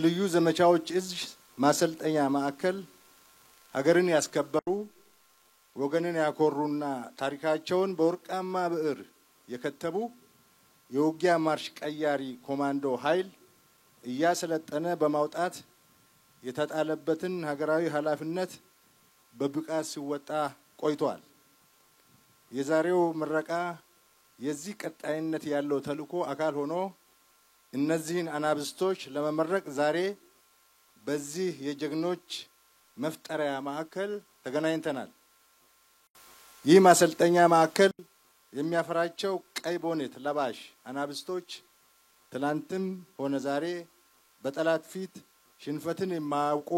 የልዩ ዘመቻዎች እዝ ማሰልጠኛ ማዕከል ሀገርን ያስከበሩ ወገንን ያኮሩና ታሪካቸውን በወርቃማ ብዕር የከተቡ የውጊያ ማርሽ ቀያሪ ኮማንዶ ኃይል እያሰለጠነ በማውጣት የተጣለበትን ሀገራዊ ኃላፊነት በብቃት ሲወጣ ቆይቷል። የዛሬው ምረቃ የዚህ ቀጣይነት ያለው ተልእኮ አካል ሆኖ እነዚህን አናብስቶች ለመመረቅ ዛሬ በዚህ የጀግኖች መፍጠሪያ ማዕከል ተገናኝተናል። ይህ ማሰልጠኛ ማዕከል የሚያፈራቸው ቀይ ቦኔት ለባሽ አናብስቶች ትላንትም ሆነ ዛሬ በጠላት ፊት ሽንፈትን የማያውቁ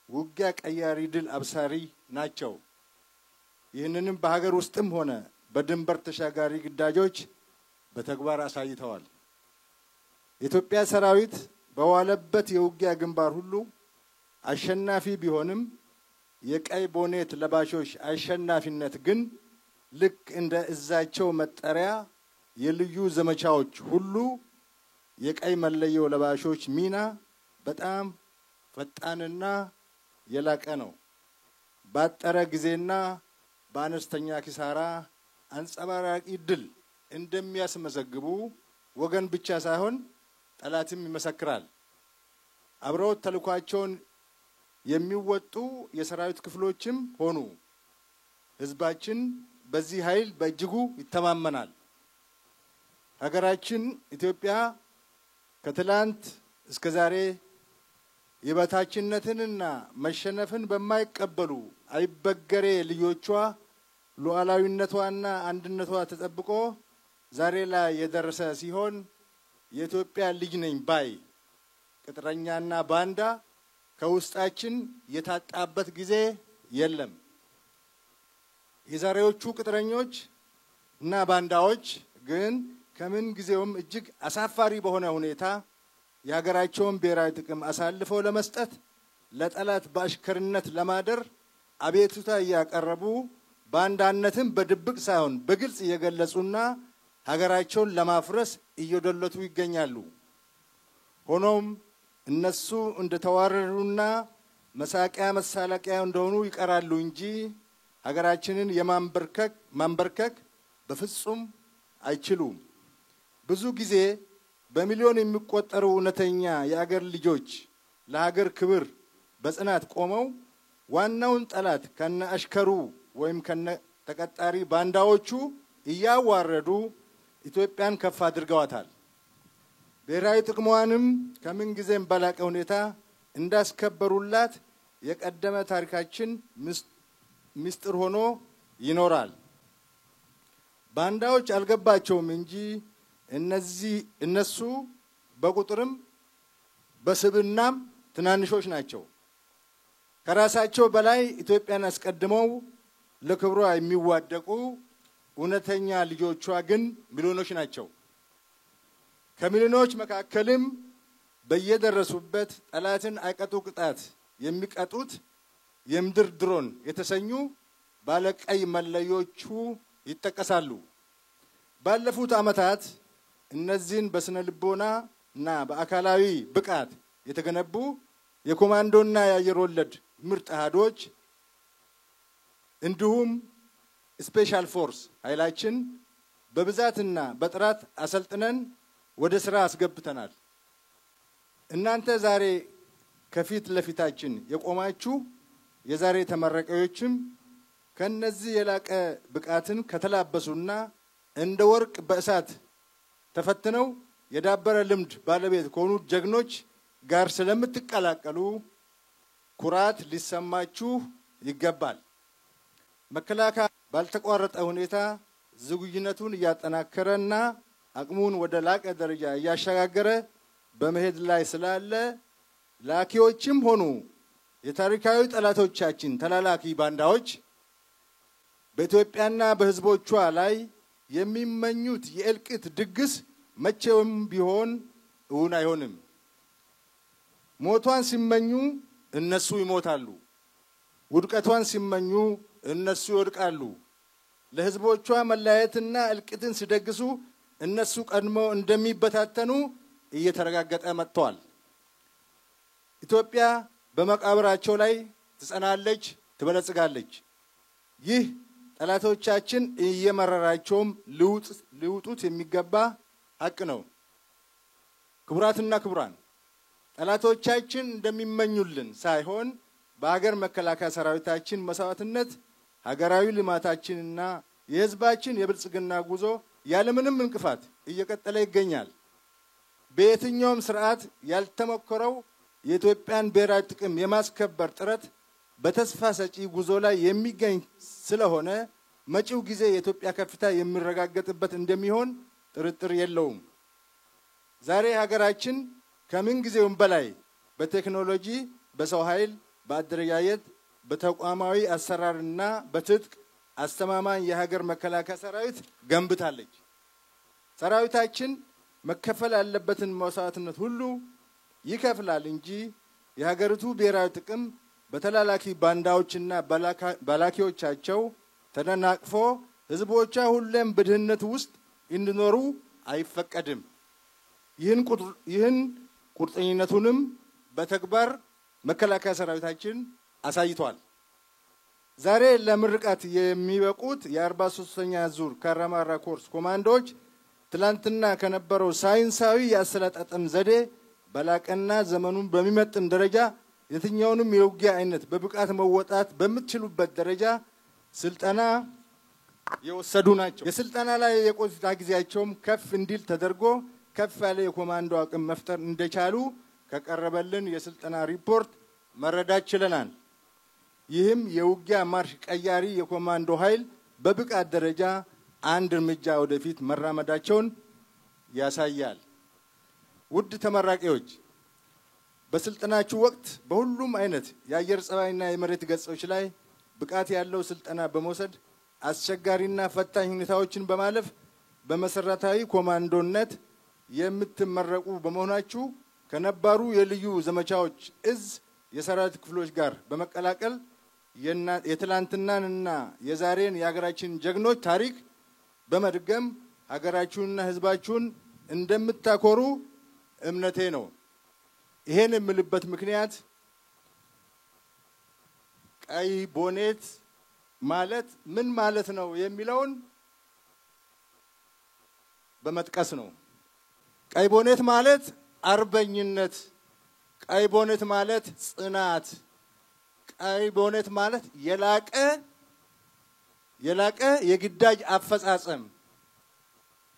ውጊያ ቀያሪ ድል አብሳሪ ናቸው። ይህንንም በሀገር ውስጥም ሆነ በድንበር ተሻጋሪ ግዳጆች በተግባር አሳይተዋል። የኢትዮጵያ ሰራዊት በዋለበት የውጊያ ግንባር ሁሉ አሸናፊ ቢሆንም የቀይ ቦኔት ለባሾች አሸናፊነት ግን ልክ እንደ እዛቸው መጠሪያ የልዩ ዘመቻዎች ሁሉ የቀይ መለዮ ለባሾች ሚና በጣም ፈጣንና የላቀ ነው። ባጠረ ጊዜና በአነስተኛ ኪሳራ አንጸባራቂ ድል እንደሚያስመዘግቡ ወገን ብቻ ሳይሆን ጠላትም ይመሰክራል። አብረው ተልኳቸውን የሚወጡ የሰራዊት ክፍሎችም ሆኑ ህዝባችን በዚህ ኃይል በእጅጉ ይተማመናል። ሀገራችን ኢትዮጵያ ከትላንት እስከ ዛሬ የበታችነትንና መሸነፍን በማይቀበሉ አይበገሬ ልጆቿ ሉዓላዊነቷና አንድነቷ ተጠብቆ ዛሬ ላይ የደረሰ ሲሆን የኢትዮጵያ ልጅ ነኝ ባይ ቅጥረኛና ባንዳ ከውስጣችን የታጣበት ጊዜ የለም። የዛሬዎቹ ቅጥረኞች እና ባንዳዎች ግን ከምን ጊዜውም እጅግ አሳፋሪ በሆነ ሁኔታ የሀገራቸውን ብሔራዊ ጥቅም አሳልፈው ለመስጠት ለጠላት በአሽከርነት ለማደር አቤቱታ እያቀረቡ ባንዳነትን በድብቅ ሳይሆን በግልጽ እየገለጹና ሀገራቸውን ለማፍረስ እየደለቱ ይገኛሉ። ሆኖም እነሱ እንደተዋረዱና መሳቂያ መሳለቂያ እንደሆኑ ይቀራሉ እንጂ ሀገራችንን ማንበርከክ በፍጹም አይችሉም። ብዙ ጊዜ በሚሊዮን የሚቆጠሩ እውነተኛ የአገር ልጆች ለሀገር ክብር በጽናት ቆመው ዋናውን ጠላት ከነ አሽከሩ ወይም ከነ ተቀጣሪ ባንዳዎቹ እያዋረዱ ኢትዮጵያን ከፍ አድርገዋታል። ብሔራዊ ጥቅሟንም ከምን ጊዜም በላቀ ሁኔታ እንዳስከበሩላት የቀደመ ታሪካችን ምስጢር ሆኖ ይኖራል። ባንዳዎች አልገባቸውም እንጂ እነሱ በቁጥርም በስብናም ትናንሾች ናቸው። ከራሳቸው በላይ ኢትዮጵያን አስቀድመው ለክብሯ የሚዋደቁ እውነተኛ ልጆቿ ግን ሚሊዮኖች ናቸው። ከሚሊዮኖች መካከልም በየደረሱበት ጠላትን አይቀጡ ቅጣት የሚቀጡት የምድር ድሮን የተሰኙ ባለቀይ መለዮቹ ይተከሳሉ። ባለፉት አመታት እነዚህን በስነ ልቦናና በአካላዊ ብቃት የተገነቡ የኮማንዶና የአየር ወለድ ምርጥ አሃዶች እንዲሁም ስፔሻል ፎርስ ኃይላችን በብዛትና በጥራት አሰልጥነን ወደ ስራ አስገብተናል። እናንተ ዛሬ ከፊት ለፊታችን የቆማችሁ የዛሬ ተመራቂዎችም ከነዚህ የላቀ ብቃትን ከተላበሱና እንደ ወርቅ በእሳት ተፈትነው የዳበረ ልምድ ባለቤት ከሆኑ ጀግኖች ጋር ስለምትቀላቀሉ ኩራት ሊሰማችሁ ይገባል። መከላከያ ባልተቋረጠ ሁኔታ ዝግጁነቱን እያጠናከረና አቅሙን ወደ ላቀ ደረጃ እያሻጋገረ በመሄድ ላይ ስላለ ላኪዎችም ሆኑ የታሪካዊ ጠላቶቻችን ተላላኪ ባንዳዎች በኢትዮጵያና በህዝቦቿ ላይ የሚመኙት የእልቂት ድግስ መቼውም ቢሆን እውን አይሆንም። ሞቷን ሲመኙ እነሱ ይሞታሉ፣ ውድቀቷን ሲመኙ እነሱ ይወድቃሉ። ለህዝቦቿ መለያየትና እልቂትን ሲደግሱ እነሱ ቀድመው እንደሚበታተኑ እየተረጋገጠ መጥቷል። ኢትዮጵያ በመቃብራቸው ላይ ትጸናለች፣ ትበለጽጋለች። ይህ ጠላቶቻችን እየመረራቸውም ሊውጡት የሚገባ ሐቅ ነው። ክቡራትና ክቡራን፣ ጠላቶቻችን እንደሚመኙልን ሳይሆን በአገር መከላከያ ሰራዊታችን መስዋዕትነት ሀገራዊ ልማታችንና የህዝባችን የብልጽግና ጉዞ ያለምንም እንቅፋት እየቀጠለ ይገኛል። በየትኛውም ስርዓት ያልተሞከረው የኢትዮጵያን ብሔራዊ ጥቅም የማስከበር ጥረት በተስፋ ሰጪ ጉዞ ላይ የሚገኝ ስለሆነ መጪው ጊዜ የኢትዮጵያ ከፍታ የሚረጋገጥበት እንደሚሆን ጥርጥር የለውም። ዛሬ ሀገራችን ከምን ጊዜውም በላይ በቴክኖሎጂ፣ በሰው ኃይል፣ በአደረጃጀት፣ በተቋማዊ አሰራርና በትጥቅ አስተማማኝ የሀገር መከላከያ ሰራዊት ገንብታለች። ሰራዊታችን መከፈል ያለበትን መስዋዕትነት ሁሉ ይከፍላል እንጂ የሀገሪቱ ብሔራዊ ጥቅም በተላላኪ ባንዳዎችና ባላኪዎቻቸው ተደናቅፎ ህዝቦቿ ሁሌም በድህነት ውስጥ እንዲኖሩ አይፈቀድም። ይህን ቁርጠኝነቱንም በተግባር መከላከያ ሰራዊታችን አሳይቷል። ዛሬ ለምርቃት የሚበቁት የ43ኛ ዙር ካራማራ ኮርስ ኮማንዶዎች ትላንትና ከነበረው ሳይንሳዊ የአሰላጣጠም ዘዴ በላቀና ዘመኑን በሚመጥን ደረጃ የትኛውንም የውጊያ አይነት በብቃት መወጣት በሚችሉበት ደረጃ ስልጠና የወሰዱ ናቸው። የስልጠና ላይ የቆይታ ጊዜያቸውም ከፍ እንዲል ተደርጎ ከፍ ያለ የኮማንዶ አቅም መፍጠር እንደቻሉ ከቀረበልን የስልጠና ሪፖርት መረዳት ችለናል። ይህም የውጊያ ማርሽ ቀያሪ የኮማንዶ ኃይል በብቃት ደረጃ አንድ እርምጃ ወደፊት መራመዳቸውን ያሳያል። ውድ ተመራቂዎች፣ በስልጠናችሁ ወቅት በሁሉም አይነት የአየር ጸባይና የመሬት ገጾች ላይ ብቃት ያለው ስልጠና በመውሰድ አስቸጋሪና ፈታኝ ሁኔታዎችን በማለፍ በመሰረታዊ ኮማንዶነት የምትመረቁ በመሆናችሁ ከነባሩ የልዩ ዘመቻዎች እዝ የሰራዊት ክፍሎች ጋር በመቀላቀል የትላንትናንና የዛሬን የሀገራችን ጀግኖች ታሪክ በመድገም ሀገራችሁንና ህዝባችሁን እንደምታኮሩ እምነቴ ነው። ይሄን የምልበት ምክንያት ቀይ ቦኔት ማለት ምን ማለት ነው የሚለውን በመጥቀስ ነው። ቀይ ቦኔት ማለት አርበኝነት፣ ቀይ ቦኔት ማለት ጽናት፣ ቀይ ቦኔት ማለት የላቀ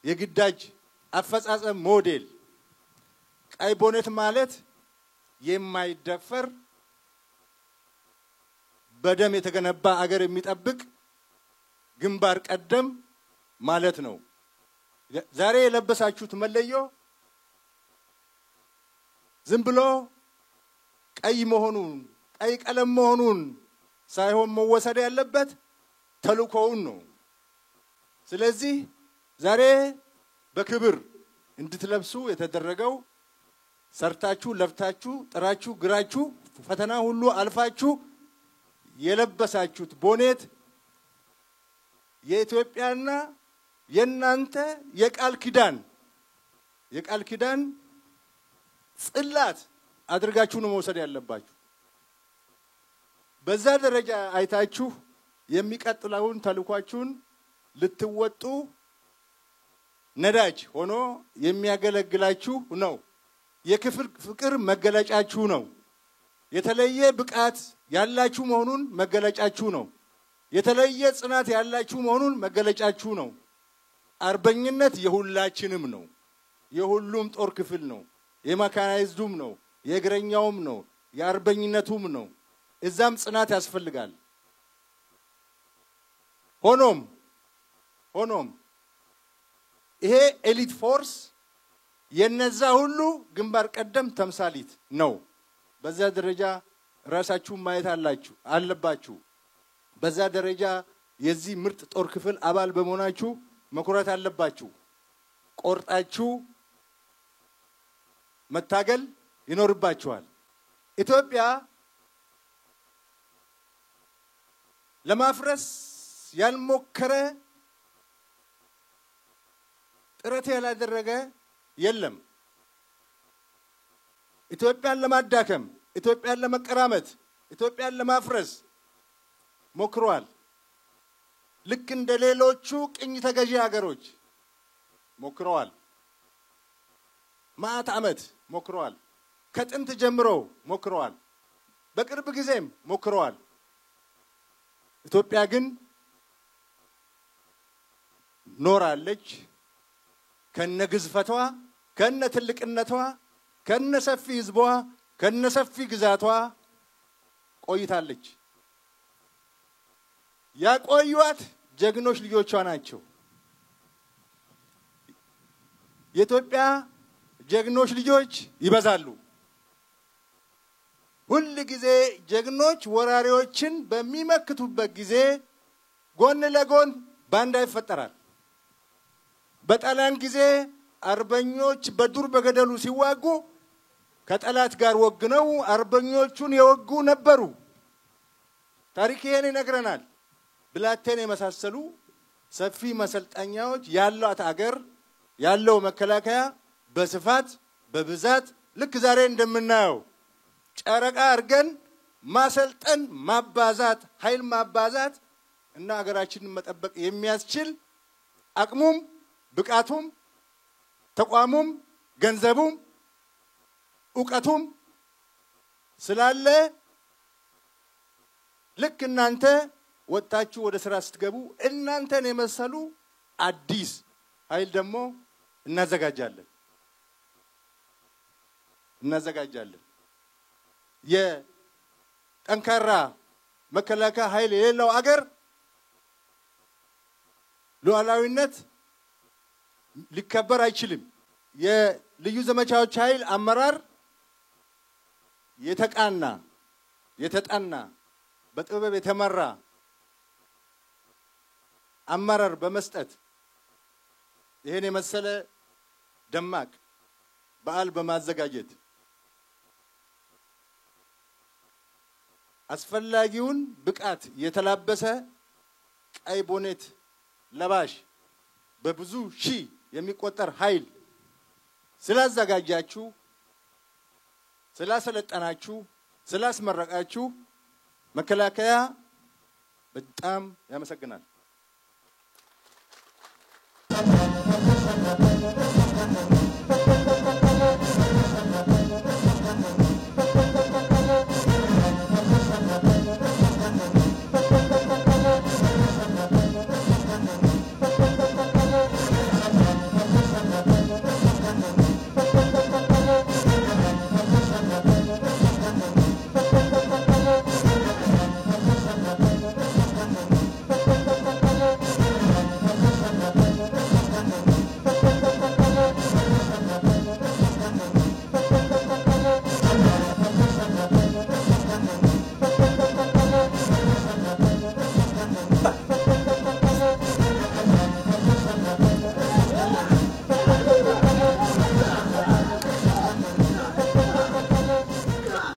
የግዳጅ አፈጻጸም ሞዴል። ቀይ ቦኔት ማለት የማይደፈር በደም የተገነባ አገር የሚጠብቅ ግንባር ቀደም ማለት ነው። ዛሬ የለበሳችሁት መለዮ ዝም ብሎ ቀይ ቀለም መሆኑን ሳይሆን መወሰድ ያለበት ተልእኮውን ነው። ስለዚህ ዛሬ በክብር እንድትለብሱ የተደረገው ሰርታችሁ ለፍታችሁ ጥራችሁ ግራችሁ ፈተና ሁሉ አልፋችሁ የለበሳችሁት ቦኔት የኢትዮጵያና የናንተ የቃል ኪዳን ጽላት አድርጋችሁ ነው መውሰድ ያለባችሁ። በዛ ደረጃ አይታችሁ የሚቀጥለውን ተልኳችሁን ልትወጡ ነዳጅ ሆኖ የሚያገለግላችሁ ነው። የክፍል ፍቅር መገለጫችሁ ነው። የተለየ ብቃት ያላችሁ መሆኑን መገለጫችሁ ነው። የተለየ ጽናት ያላችሁ መሆኑን መገለጫችሁ ነው። አርበኝነት የሁላችንም ነው። የሁሉም ጦር ክፍል ነው። የመካናይዝዱም ነው፣ የእግረኛውም ነው፣ የአርበኝነቱም ነው። እዛም ጽናት ያስፈልጋል። ሆኖም ይሄ ኤሊት ፎርስ የነዛ ሁሉ ግንባር ቀደም ተምሳሊት ነው። በዛ ደረጃ ራሳችሁን ማየት አለባችሁ። በዛ ደረጃ የዚህ ምርጥ ጦር ክፍል አባል በመሆናችሁ መኩራት አለባችሁ። ቆርጣችሁ መታገል ይኖርባችኋል። ኢትዮጵያ ለማፍረስ ያልሞከረ ጥረት ያላደረገ የለም። ኢትዮጵያን ለማዳከም ኢትዮጵያን ለመቀራመት ኢትዮጵያን ለማፍረስ ሞክሯል። ልክ እንደ ሌሎቹ ቅኝ ተገዢ ሀገሮች ሞክሯል። ማአት ዓመት ሞክሯል። ከጥንት ጀምሮ ሞክሯል። በቅርብ ጊዜም ሞክሯል። ኢትዮጵያ ግን ኖራለች። ከነ ግዝፈቷ ከነ ትልቅነቷ ከነ ሰፊ ህዝቧ ከነ ሰፊ ግዛቷ ቆይታለች። ያቆዩት ጀግኖች ልጆቿ ናቸው። የኢትዮጵያ ጀግኖች ልጆች ይበዛሉ። ሁሉ ጊዜ ጀግኖች ወራሪዎችን በሚመክቱበት ጊዜ ጎን ለጎን ባንዳ ይፈጠራል። በጣሊያን ጊዜ አርበኞች በዱር በገደሉ ሲዋጉ ከጠላት ጋር ወግነው አርበኞቹን የወጉ ነበሩ። ታሪክ ይሄን ይነግረናል። ብላቴን የመሳሰሉ ሰፊ መሰልጠኛዎች ያሏት አገር ያለው መከላከያ በስፋት በብዛት ልክ ዛሬ እንደምናየው ጨረቃ አርገን ማሰልጠን ማባዛት ኃይል ማባዛት እና አገራችንን መጠበቅ የሚያስችል አቅሙም ብቃቱም ተቋሙም ገንዘቡም ዕውቀቱም ስላለ ልክ እናንተ ወጣችሁ ወደ ስራ ስትገቡ እናንተን የመሰሉ አዲስ ኃይል ደግሞ እናዘጋጃለን። የጠንካራ መከላከያ ኃይል የሌለው አገር ሉዓላዊነት ሊከበር አይችልም። የልዩ ዘመቻዎች ኃይል አመራር የተጠና በጥበብ የተመራ አመራር በመስጠት ይሄን የመሰለ ደማቅ በዓል በማዘጋጀት አስፈላጊውን ብቃት የተላበሰ ቀይ ቦኔት ለባሽ በብዙ ሺህ የሚቆጠር ኃይል ስላዘጋጃችሁ ስላሰለጠናችሁ ስላስመረቃችሁ መከላከያ በጣም ያመሰግናል።